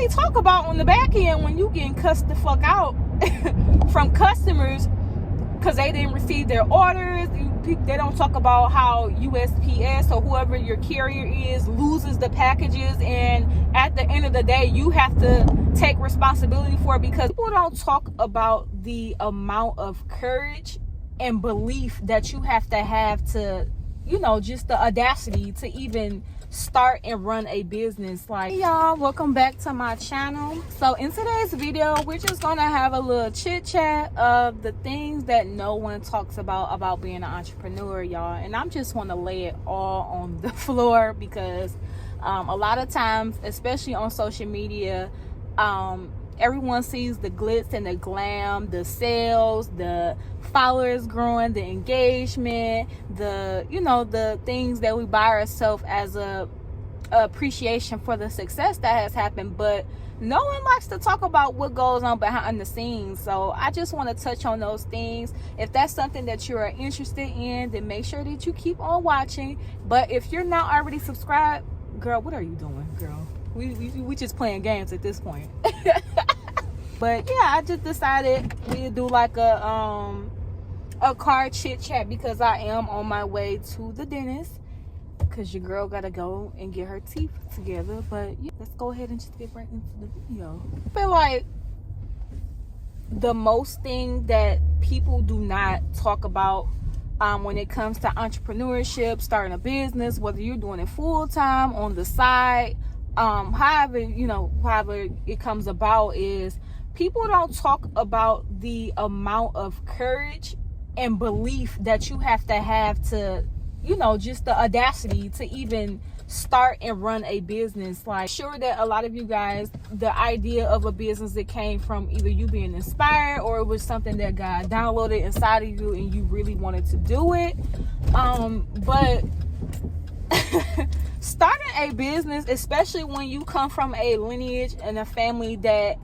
really talk about on the back end when you getting cussed the fuck out from customers because they didn't receive their orders. They don't talk about how USPS or whoever your carrier is loses the packages, and at the end of the day you have to take responsibility for it, because people don't talk about the amount of courage and belief that you have to, you know, just the audacity to even start and run a business. Like, hey y'all, welcome back to my channel. So in today's video, we're just gonna have a little chit chat of the things that no one talks about being an entrepreneur, y'all. And I'm just want to lay it all on the floor, because a lot of times, especially on social media, everyone sees the glitz and the glam, the sales, the followers growing, the engagement, the, you know, the things that we buy ourselves as a appreciation for the success that has happened. But no one likes to talk about what goes on behind the scenes. So I just want to touch on those things. If that's something that you are interested in, then make sure that you keep on watching. But if you're not already subscribed, girl, what are you doing, girl? We just playing games at this point. But yeah, I just decided we'd do like a car chit chat, because I am on my way to the dentist, because your girl gotta go and get her teeth together. But yeah, let's go ahead and just get right into the video. I feel like the most thing that people do not talk about when it comes to entrepreneurship, starting a business, whether you're doing it full-time, on the side, however it comes about, is people don't talk about the amount of courage and belief that you have to, you know, just the audacity to even start and run a business. Like, sure that a lot of you guys, the idea of a business that came from either you being inspired, or it was something that God downloaded inside of you and you really wanted to do it. But starting a business, especially when you come from a lineage and a family that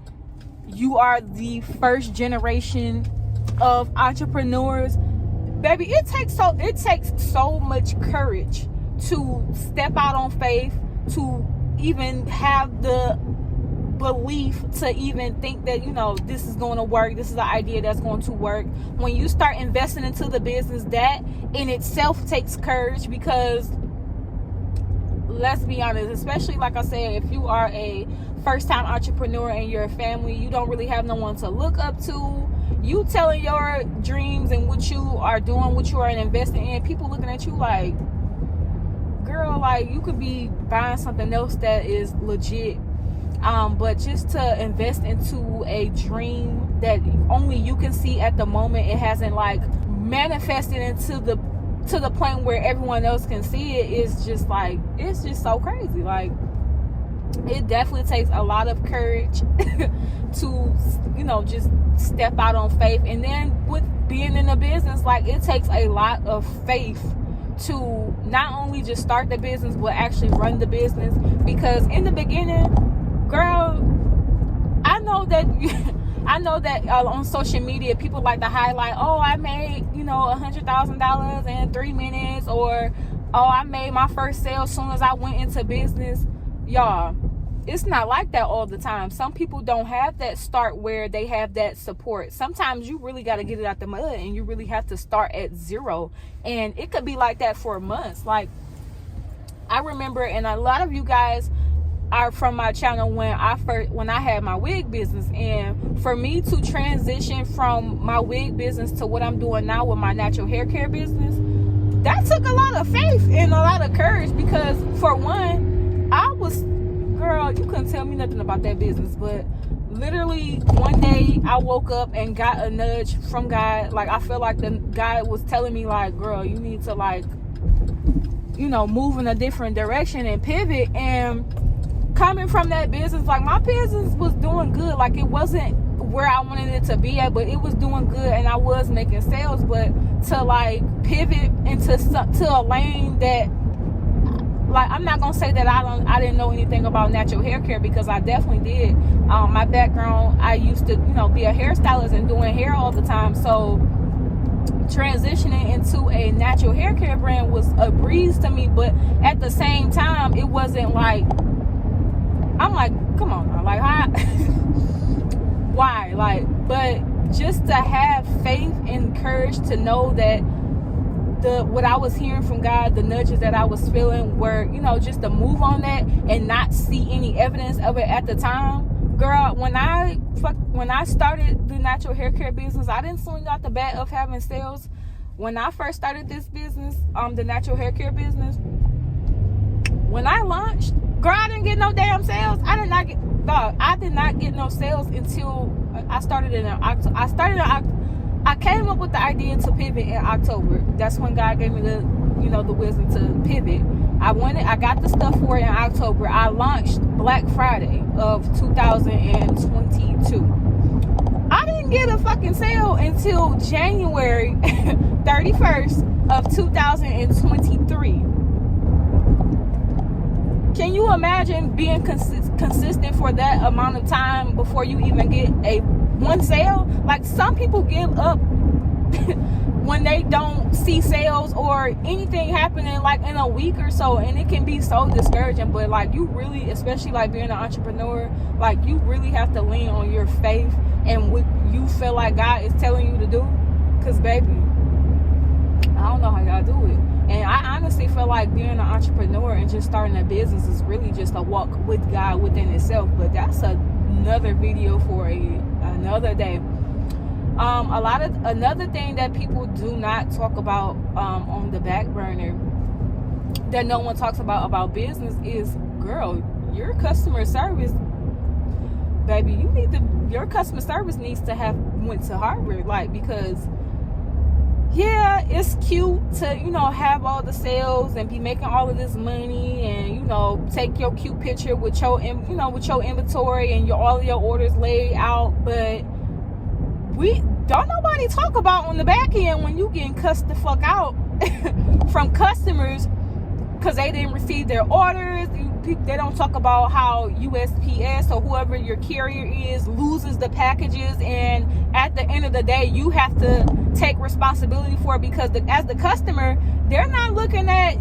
you are the first generation of entrepreneurs, baby, it takes so much courage to step out on faith, to even have the belief to even think that, you know, this is going to work, this is an idea that's going to work. When you start investing into the business, that in itself takes courage, because let's be honest, especially like I said, if you are a first-time entrepreneur and you're a family, you don't really have no one to look up to. You telling your dreams and what you are doing, what you are investing in, people looking at you like, girl, like, you could be buying something else that is legit. But just to invest into a dream that only you can see at the moment, it hasn't like manifested into the point where everyone else can see it, is just like, it's just so crazy. Like, it definitely takes a lot of courage to, you know, just step out on faith. And then with being in a business, like, it takes a lot of faith to not only just start the business, but actually run the business. Because in the beginning, girl, I know that on social media people like to highlight, oh, I made, you know, $100,000 in 3 minutes, or oh, I made my first sale as soon as I went into business. Y'all, it's not like that all the time. Some people don't have that start where they have that support. Sometimes you really got to get it out the mud, and you really have to start at zero. And it could be like that for months. Like, I remember, and a lot of you guys are from my channel, when I had my wig business, and for me to transition from my wig business to what I'm doing now with my natural hair care business, that took a lot of faith and a lot of courage. Because for one, girl, you couldn't tell me nothing about that business, but literally one day I woke up and got a nudge from God. Like, I feel like the guy was telling me, like, girl, you need to, like, you know, move in a different direction and pivot. And coming from that business, like, my business was doing good. Like, it wasn't where I wanted it to be at, but it was doing good, and I was making sales. But to, like, pivot into a lane that, like, I'm not gonna say that I didn't know anything about natural hair care, because I definitely did. My background, I used to, you know, be a hairstylist and doing hair all the time. So transitioning into a natural hair care brand was a breeze to me. But at the same time, it wasn't like, I'm like, come on now, like, how why why, like, but just to have faith and courage to know that what I was hearing from God, the nudges that I was feeling were, just to move on that and not see any evidence of it at the time. Girl, when I started the natural hair care business, I didn't swing out the bat of having sales. When I first started this business, the natural hair care business, when I launched, girl, I didn't get no damn sales. I did not get no sales until I started in October. I came up with the idea to pivot in October. That's when God gave me the wisdom to pivot. I got the stuff for it in October. I launched Black Friday of 2022. I didn't get a fucking sale until January 31st of 2023. Can you imagine being consistent for that amount of time before you even get one sale? Like, some people give up when they don't see sales or anything happening like in a week or so, and it can be so discouraging. But like, you really, especially like being an entrepreneur, like, you really have to lean on your faith and what you feel like God is telling you to do. Because baby, I don't know how y'all do it. And I honestly feel like being an entrepreneur and just starting a business is really just a walk with God within itself. But that's another video for another day. Another thing that people do not talk about on the back burner, that no one talks about business, is, girl, your customer service, baby, your customer service needs to have went to Harvard. Like, because yeah, it's cute to, have all the sales and be making all of this money and, take your cute picture with your, with your inventory and all of your orders laid out. But don't nobody talk about on the back end when you getting cussed the fuck out from customers because they didn't receive their orders. They don't talk about how USPS or whoever your carrier is loses the packages, and at the end of the day, you have to take responsibility for it, because as the customer, they're not looking at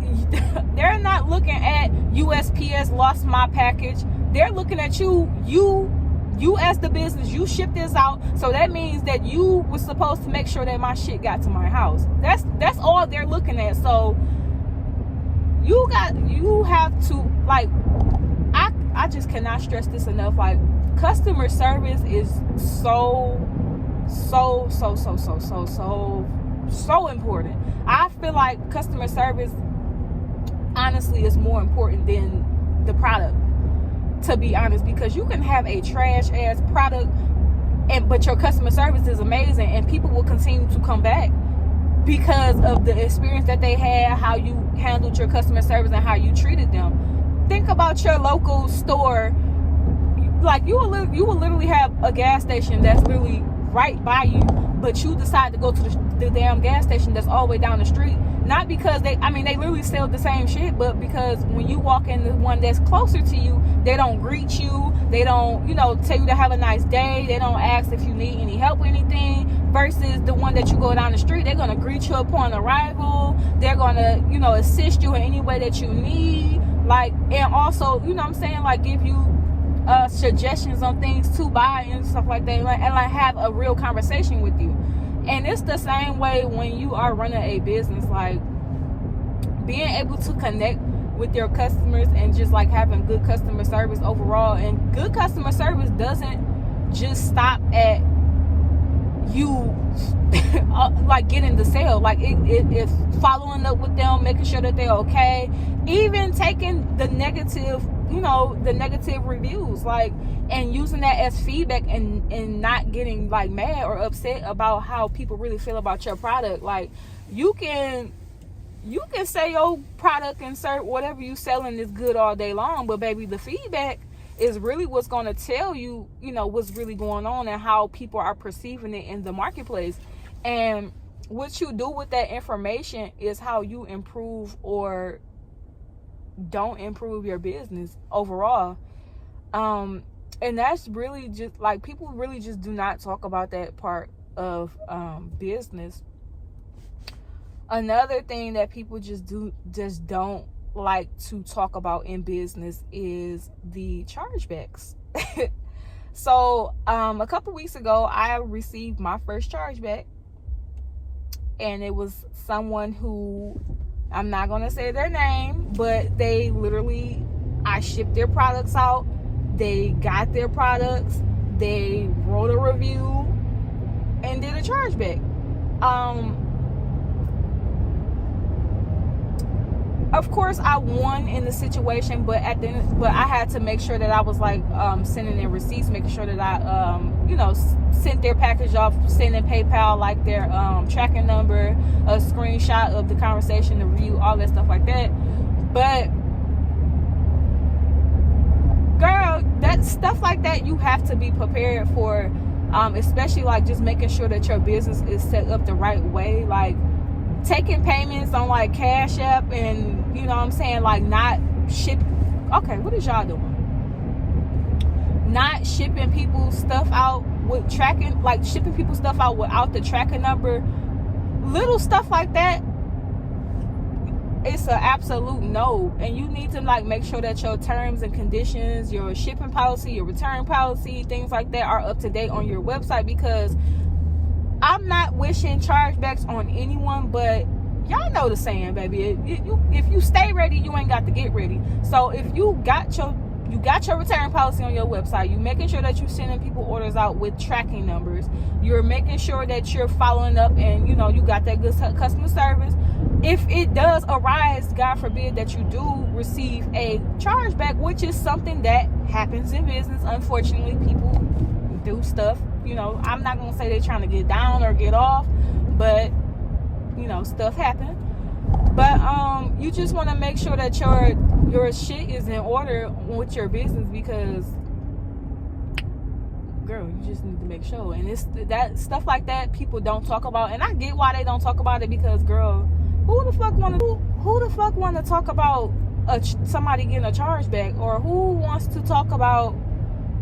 USPS lost my package. They're looking at you as the business. You shipped this out, so that means that you was supposed to make sure that my shit got to my house. That's all they're looking at. So you have to, like, I just cannot stress this enough. Like, customer service is so important. I feel like customer service honestly is more important than the product, to be honest, because you can have a trash ass product but your customer service is amazing, and people will continue to come back because of the experience that they had, how you handled your customer service and how you treated them. Think about your local store. Like, you will literally have a gas station that's literally right by you, but you decide to go to the damn gas station that's all the way down the street. Not because they literally sell the same shit, but because when you walk in the one that's closer to you, they don't greet you. They don't, tell you to have a nice day. They don't ask if you need any help with anything. Versus the one that you go down the street, they're going to greet you upon arrival. They're going to, assist you in any way that you need. Like, and also, like, give you suggestions on things to buy and stuff like that. And have a real conversation with you. And it's the same way when you are running a business. Like, being able to connect with your customers and just like having good customer service overall. And good customer service doesn't just stop at you like getting the sale. Like, it's following up with them, making sure that they're okay, even taking the negative reviews, like, and using that as feedback, and not getting like mad or upset about how people really feel about your product. Like, you can say your product and serve whatever you selling is good all day long, but baby, the feedback is really what's going to tell you, what's really going on and how people are perceiving it in the marketplace. And what you do with that information is how you improve or don't improve your business overall. And that's really just like, people really just do not talk about that part of business. Another thing that people just don't like to talk about in business is the chargebacks. So a couple weeks ago, I received my first chargeback, and it was someone who, I'm not gonna say their name, but they literally, I shipped their products out, they got their products, they wrote a review and did a chargeback. Of course I won in the situation, but I had to make sure that I was like sending in receipts, making sure that I sent their package off, sending PayPal like their tracking number, a screenshot of the conversation, the review, all that stuff like that. But girl, that stuff like that, you have to be prepared for, especially like just making sure that your business is set up the right way, like taking payments on like Cash App, and you know what I'm saying, like not ship. Okay, what is y'all doing? Not shipping people stuff out with tracking, like shipping people stuff out without the tracking number, little stuff like that. It's an absolute no, and you need to like make sure that your terms and conditions, your shipping policy, your return policy, things like that are up to date on your website, because I'm not wishing chargebacks on anyone, but y'all know the saying, baby. If you stay ready, you ain't got to get ready. So if you got your return policy on your website, you making sure that you're sending people orders out with tracking numbers, you're making sure that you're following up, and you got that good customer service. If it does arise, God forbid, that you do receive a chargeback, which is something that happens in business, unfortunately, people do stuff. I'm not gonna say they're trying to get down or get off, but stuff happens. But you just want to make sure that your shit is in order with your business, because girl, you just need to make sure. And it's that stuff like that people don't talk about, and I get why they don't talk about it, because girl, who the fuck want to talk about somebody getting a chargeback, or who wants to talk about,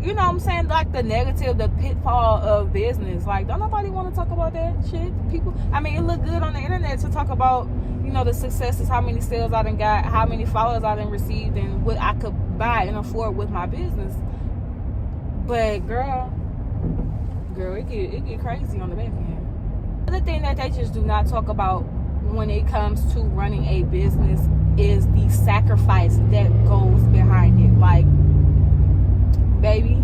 you know what I'm saying, like the negative, the pitfall of business? Like, don't nobody want to talk about that shit. People, I mean, it look good on the internet to talk about, the successes, how many sales I done got, how many followers I done received, and what I could buy and afford with my business. But girl, it get crazy on the back end. Another thing that they just do not talk about when it comes to running a business is the sacrifice that goes behind it. Like, baby,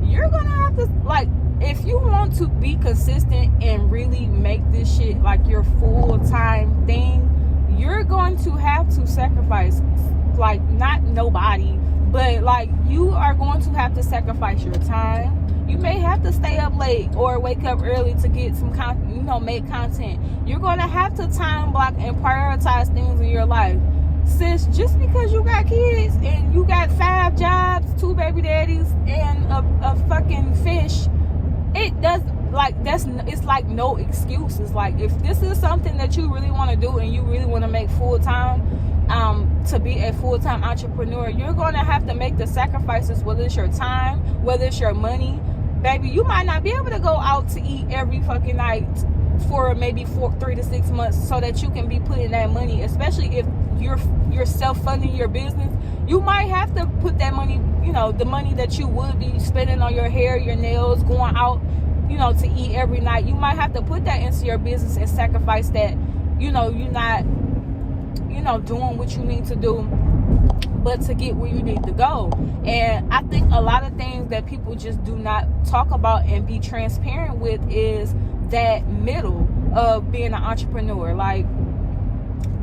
you're gonna have to, like, if you want to be consistent and really make this shit like your full-time thing, you're going to have to sacrifice, like, not nobody, but like you are going to have to sacrifice your time. You may have to stay up late or wake up early to get some make content. You're going to have to time block and prioritize things in your life. Sis, just because you got kids and you got 5 jobs, 2 baby daddies, and a fucking fish, it does, like, it's like no excuses. Like, if this is something that you really want to do and you really want to make full time, to be a full-time entrepreneur, you're going to have to make the sacrifices, whether it's your time, whether it's your money. Baby, you might not be able to go out to eat every fucking night for maybe 3 to 6 months, so that you can be putting that money, especially if you're self-funding your business. You might have to put that money, the money that you would be spending on your hair, your nails, going out, to eat every night. You might have to put that into your business and sacrifice that, you're not, doing what you need to do, but to get where you need to go. And I think a lot of things that people just do not talk about and be transparent with is that middle of being an entrepreneur. Like,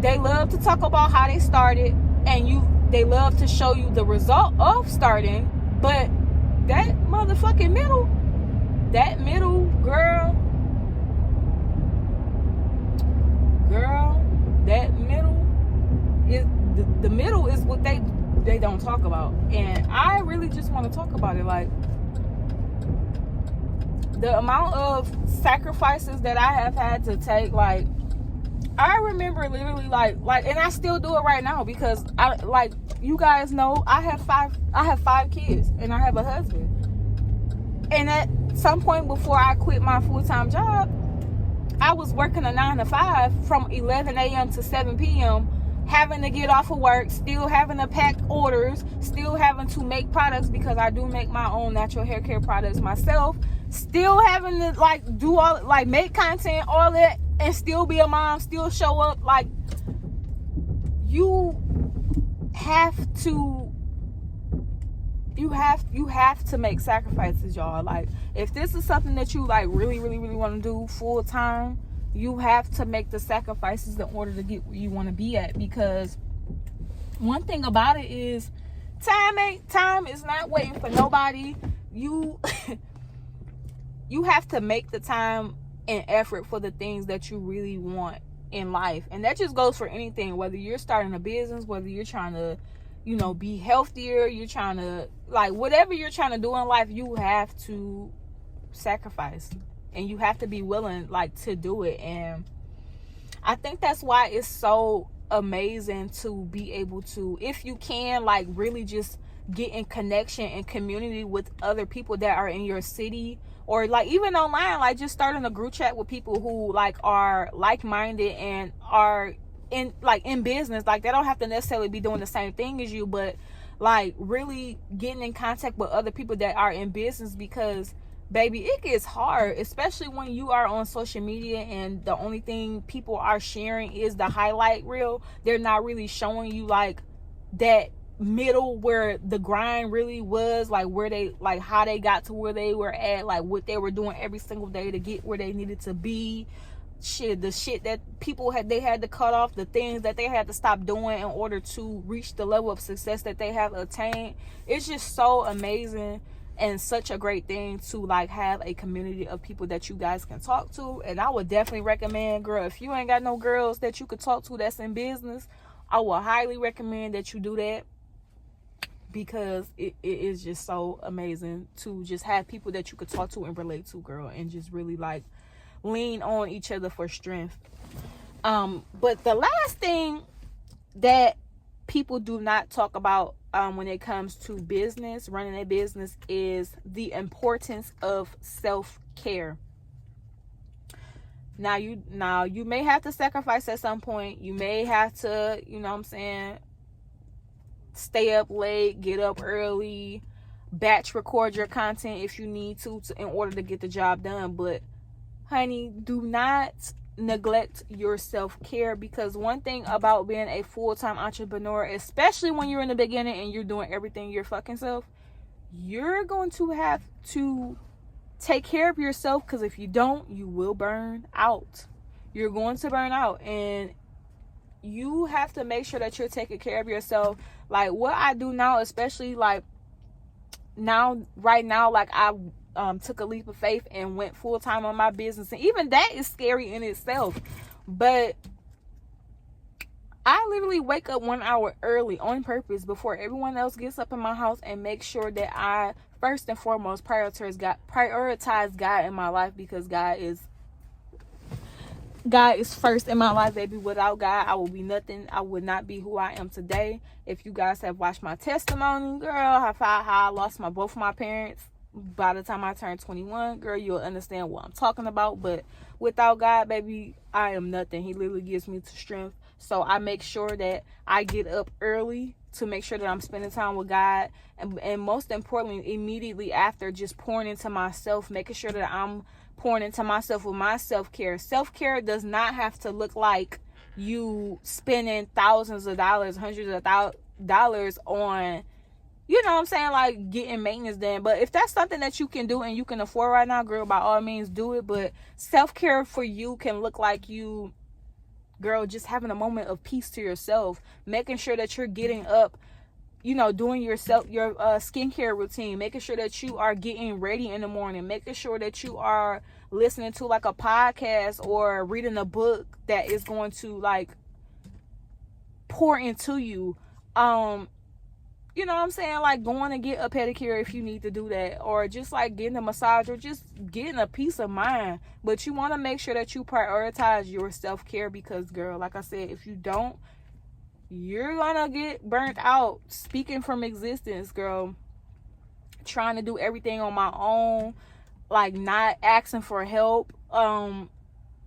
they love to talk about how they started, and they love to show you the result of starting, but that motherfucking middle, girl, that middle is the middle is what they don't talk about. And I really just want to talk about it. Like, the amount of sacrifices that I have had to take, like, I remember literally like, and I still do it right now, because I, like, you guys know, I have 5 kids and I have a husband. And at some point before I quit my full-time job, I was working a 9 to 5 from 11 a.m. to 7 p.m. having to get off of work, still having to pack orders, still having to make products, because I do make my own natural hair care products myself, still having to like do all, like make content, all that, and still be a mom, still show up. Like, you have to make sacrifices, y'all. Like, if this is something that you like really want to do full time, you have to make the sacrifices in order to get where you want to be at. Because one thing about it is, time is not waiting for nobody. You you have to make the time and effort for the things that you really want in life. And that just goes for anything, whether you're starting a business, whether you're trying to, you know, be healthier, you're trying to, like, whatever you're trying to do in life, you have to sacrifice, and you have to be willing, like, to do it. And I think that's why it's so amazing to be able to, if you can, like, really just get in connection and community with other people that are in your city, or like even online, like just starting a group chat with people who like are like-minded and are in business. Like, they don't have to necessarily be doing the same thing as you, but like really getting in contact with other people that are in business. Because baby, it gets hard, especially when you are on social media and the only thing people are sharing is the highlight reel. They're not really showing you like that middle where the grind really was, like where they, like how they got to where they were at, like what they were doing every single day to get where they needed to be. The shit that people had to cut off, the things that they had to stop doing in order to reach the level of success that they have attained. It's just so amazing and such a great thing to like have a community of people that you guys can talk to. And I would definitely recommend, girl, if you ain't got no girls that you could talk to that's in business, I would highly recommend that you do that, because it is just so amazing to just have people that you could talk to and relate to, girl, and just really like lean on each other for strength. But the last thing that people do not talk about when it comes to business, running a business, is the importance of self-care. Now you may have to sacrifice at some point. You may have to, you know what I'm saying, stay up late, get up early, batch record your content if you need to in order to get the job done. But honey, do not neglect your self-care, because one thing about being a full-time entrepreneur, especially when you're in the beginning and you're doing everything your fucking self, you're going to have to take care of yourself, because if you don't, you will burn out. You're going to burn out, and you have to make sure that you're taking care of yourself. Like what I do now, especially like right now, like I took a leap of faith and went full-time on my business, and even that is scary in itself. But I literally wake up 1 hour early on purpose before everyone else gets up in my house, and make sure that I first and foremost prioritize God in my life, because God is first in my life, baby. Without God, I will be nothing. I would not be who I am today. If you guys have watched my testimony, girl, how I lost both my parents by the time I turned 21, girl, you'll understand what I'm talking about. But without God, baby, I am nothing. He literally gives me strength. So I make sure that I get up early to make sure that I'm spending time with God. And most importantly, immediately after, just pouring into myself, making sure that I'm pouring into myself with my self-care. Self-care does not have to look like you spending thousands of dollars, hundreds of dollars on, you know what I'm saying, like getting maintenance done. But if that's something that you can do and you can afford right now, girl, by all means do it. But self-care for you can look like you, girl, just having a moment of peace to yourself, making sure that you're getting up, you know, doing your skincare routine, making sure that you are getting ready in the morning, making sure that you are listening to like a podcast or reading a book that is going to like pour into you. You know what I'm saying? Like going to get a pedicure if you need to do that, or just like getting a massage, or just getting a peace of mind. But you want to make sure that you prioritize your self-care, because girl, like I said, if you don't, you're gonna get burnt out. Speaking from existence, girl. Trying to do everything on my own, like not asking for help.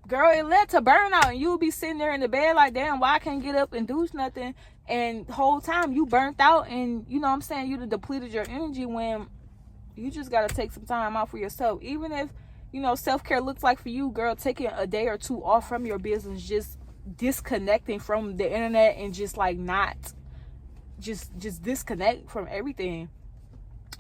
girl, it led to burnout, and you'll be sitting there in the bed like, damn, why I can't get up and do nothing, and the whole time you burnt out, and you know what I'm saying, you depleted your energy, when you just got to take some time out for yourself. Even if, you know, self-care looks like for you, girl, taking a day or two off from your business, just disconnecting from the internet, and just like not just disconnect from everything.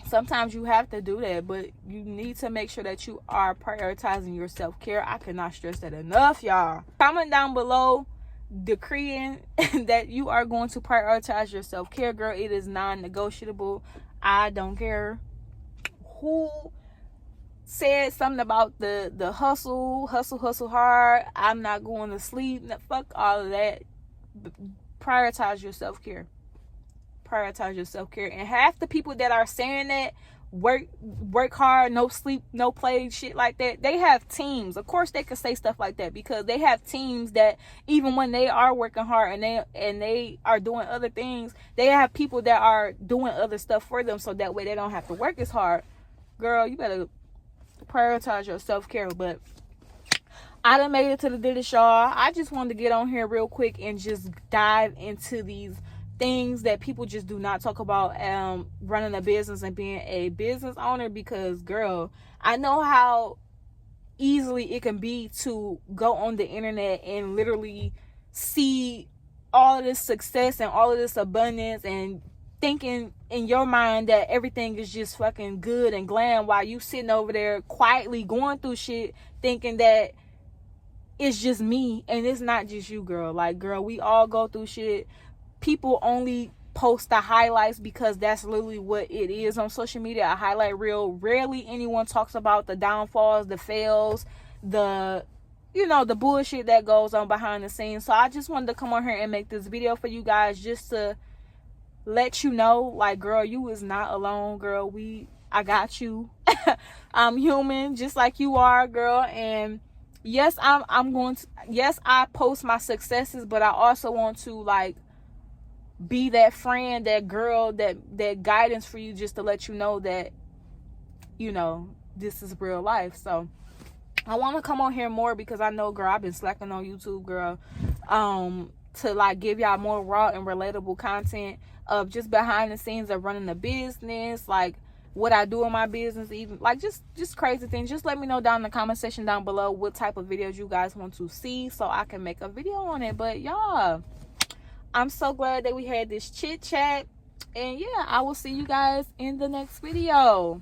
Sometimes you have to do that, but you need to make sure that you are prioritizing your self-care. I cannot stress that enough, y'all. Comment down below decreeing that you are going to prioritize your self-care, girl. It is non-negotiable. I don't care who said something about the hustle hard. I'm not going to sleep. Fuck all of that. Prioritize your self-care. Prioritize your self-care. And half the people that are saying that work hard, no sleep, no play, shit like that, they have teams. Of course they can say stuff like that because they have teams that even when they are working hard and they are doing other things, they have people that are doing other stuff for them, so that way they don't have to work as hard. Girl, you better prioritize your self-care. But I done made it to the ditch, y'all. I just wanted to get on here real quick and just dive into these things that people just do not talk about, running a business and being a business owner. Because, girl, I know how easily it can be to go on the internet and literally see all of this success and all of this abundance, and thinking in your mind that everything is just fucking good and glam, while you sitting over there quietly going through shit, thinking that it's just me. And it's not just you, girl. Like, girl, we all go through shit. People only post the highlights because that's literally what it is on social media, a highlight reel. Rarely anyone talks about the downfalls, the fails, the bullshit that goes on behind the scenes. So I just wanted to come on here and make this video for you guys, just to let you know, like, girl, you is not alone, girl. I got you. I'm human just like you are, girl. And yes, yes, I post my successes, but I also want to, like, be that friend, that girl, that guidance for you, just to let you know that, you know, this is real life. So I want to come on here more because I know, girl, I've been slacking on YouTube, girl, to like give y'all more raw and relatable content of just behind the scenes of running a business, like what I do in my business, even like just crazy things. Just let me know down in the comment section down below what type of videos you guys want to see, so I can make a video on it. But y'all, I'm so glad that we had this chit chat, and yeah, I will see you guys in the next video.